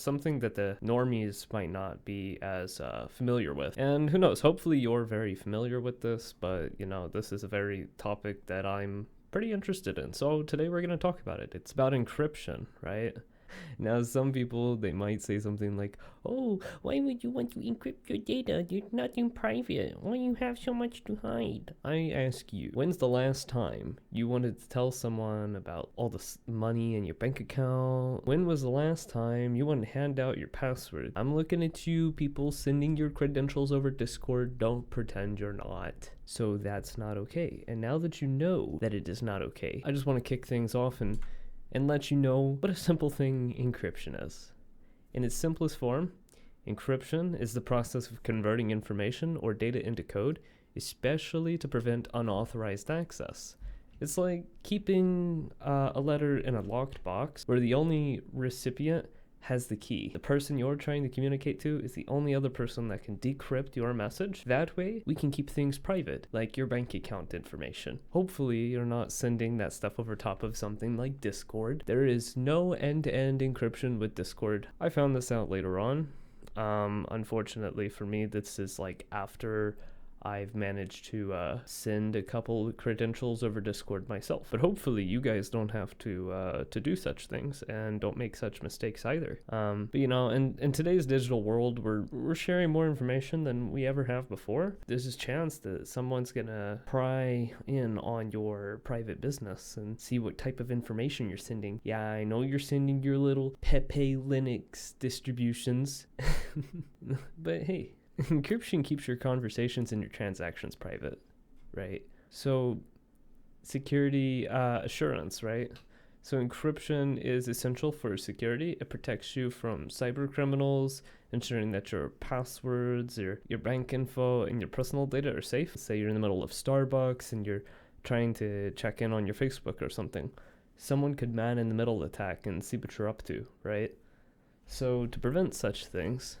something that the normies might not be as familiar with. And who knows, hopefully you're very familiar with this, but this is a very topic that I'm pretty interested in. So today we're going to talk about it. It's about encryption, right? Now, some people, they might say something like, oh, why would you want to encrypt your data? There's nothing private. Why do you have so much to hide? I ask you, when's the last time you wanted to tell someone about all the money in your bank account? When was the last time you wanted to hand out your password? I'm looking at you, people sending your credentials over Discord. Don't pretend you're not. So that's not okay. And now that you know that it is not okay, I just want to kick things off and let you know what a simple thing encryption is. In its simplest form, encryption is the process of converting information or data into code, especially to prevent unauthorized access. It's like keeping a letter in a locked box where the only recipient has the key. The person you're trying to communicate to is the only other person that can decrypt your message. That way, we can keep things private, like your bank account information. Hopefully, you're not sending that stuff over top of something like Discord. There is no end-to-end encryption with Discord. I found this out later on. Unfortunately for me, this is like after I've managed to send a couple credentials over Discord myself. But hopefully you guys don't have to do such things and don't make such mistakes either. But in today's digital world, we're sharing more information than we ever have before. There's this chance that someone's gonna pry in on your private business and see what type of information you're sending. Yeah, I know you're sending your little Pepe Linux distributions, but hey, encryption keeps your conversations and your transactions private, right? So security assurance, right? So encryption is essential for security. It protects you from cyber criminals, ensuring that your passwords, your bank info, and your personal data are safe. Say you're in the middle of Starbucks and you're trying to check in on your Facebook or something. Someone could man in the middle attack and see what you're up to, right? So to prevent such things,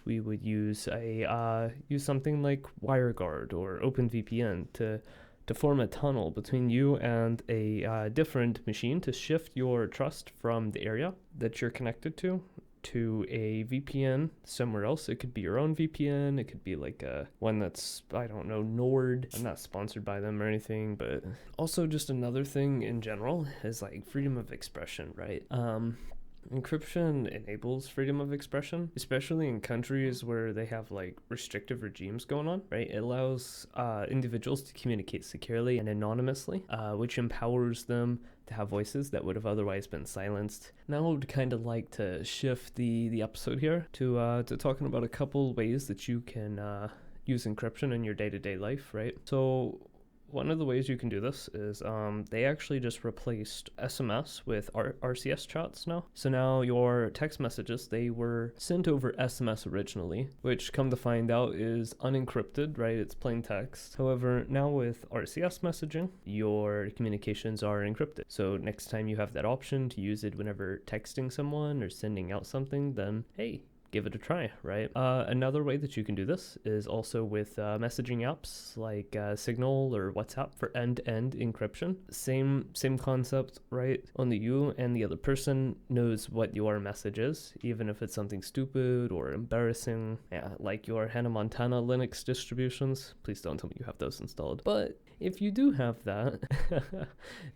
we would use something like WireGuard or OpenVPN to form a tunnel between you and a different machine to shift your trust from the area that you're connected to a VPN somewhere else. It could be your own VPN. It could be like one that's, I don't know, Nord. I'm not sponsored by them or anything, but also just another thing in general is like freedom of expression, right? Encryption enables freedom of expression, especially in countries where they have like restrictive regimes going on, right? It allows individuals to communicate securely and anonymously, which empowers them to have voices that would have otherwise been silenced. Now I would kind of like to shift the episode here to talking about a couple ways that you can use encryption in your day-to-day life, right? So one of the ways you can do this is they actually just replaced SMS with RCS chats now. So now your text messages, they were sent over SMS originally, which come to find out is unencrypted, right? It's plain text. However, now with RCS messaging, your communications are encrypted. So next time you have that option to use it whenever texting someone or sending out something, then hey, give it a try, right? Another way that you can do this is also with messaging apps like Signal or WhatsApp for end-to-end encryption. Same concept, right? Only you and the other person knows what your message is, even if it's something stupid or embarrassing. Yeah, like your Hannah Montana Linux distributions. Please don't tell me you have those installed. But if you do have that,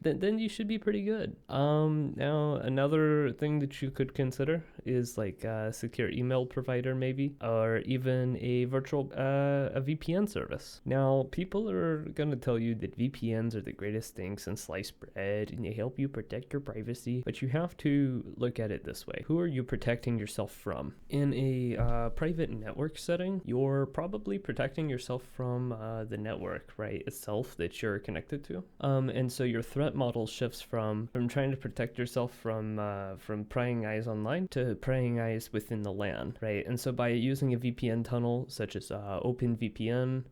then you should be pretty good. Now, another thing that you could consider is like a secure email provider maybe, or even a virtual a VPN service. Now, people are going to tell you that VPNs are the greatest thing since sliced bread and they help you protect your privacy, but you have to look at it this way. Who are you protecting yourself from? In a private network setting, you're probably protecting yourself from the network, right, itself that you're connected to. And so your threat model shifts from trying to protect yourself from prying eyes online to prying eyes within the LAN, right? And so by using a VPN tunnel such as OpenVPN,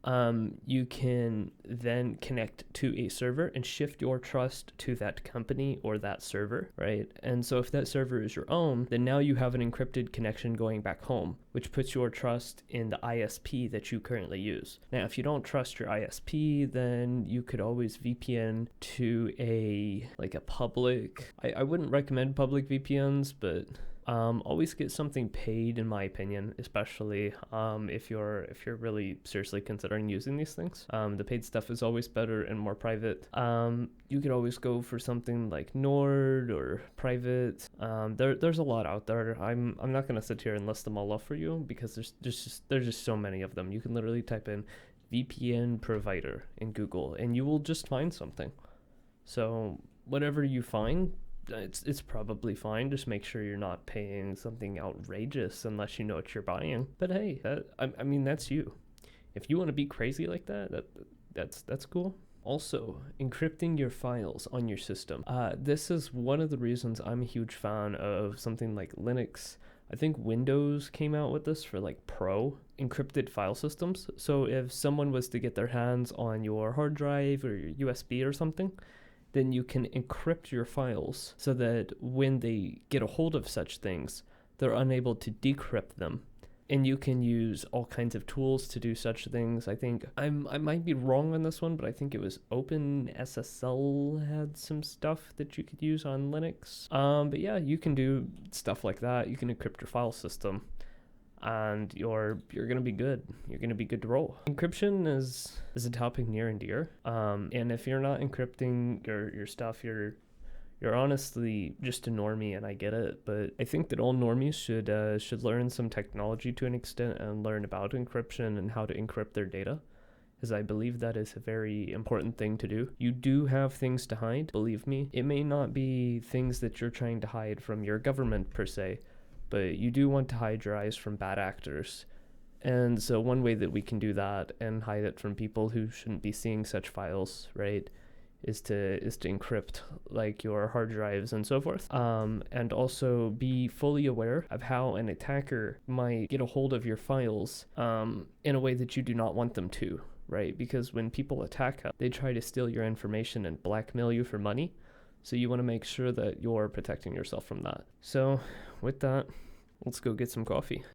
you can then connect to a server and shift your trust to that company or that server, right? And so if that server is your own, then now you have an encrypted connection going back home, which puts your trust in the ISP that you currently use. Now, if you don't trust your ISP, then you could always VPN to a public, I wouldn't recommend public VPNs, but Always get something paid, in my opinion, especially if you're really seriously considering using these things. The paid stuff is always better and more private. You could always go for something like Nord or private. There's a lot out there. I'm not gonna sit here and list them all off for you because there's just so many of them. You can literally type in VPN provider in Google and you will just find something. So whatever you find, it's probably fine. Just make sure you're not paying something outrageous unless you know what you're buying. But hey, I mean that's you. If you want to be crazy like that's cool. Also, encrypting your files on your system. This is one of the reasons I'm a huge fan of something like Linux. I think Windows came out with this for like pro encrypted file systems. So if someone was to get their hands on your hard drive or your USB or something, then you can encrypt your files so that when they get a hold of such things, they're unable to decrypt them. And you can use all kinds of tools to do such things. I think I might be wrong on this one, but I think it was OpenSSL had some stuff that you could use on Linux. But yeah, you can do stuff like that. You can encrypt your file system, and you're gonna be good. You're gonna be good to roll. Encryption is a topic near and dear. And if you're not encrypting your stuff, you're honestly just a normie, and I get it. But I think that all normies should learn some technology to an extent and learn about encryption and how to encrypt their data, because I believe that is a very important thing to do. You do have things to hide, believe me. It may not be things that you're trying to hide from your government per se, but you do want to hide your eyes from bad actors. And so one way that we can do that and hide it from people who shouldn't be seeing such files, right, is to encrypt like your hard drives and so forth. And also be fully aware of how an attacker might get a hold of your files in a way that you do not want them to, right? Because when people attack, they try to steal your information and blackmail you for money. So you want to make sure that you're protecting yourself from that. So with that, let's go get some coffee.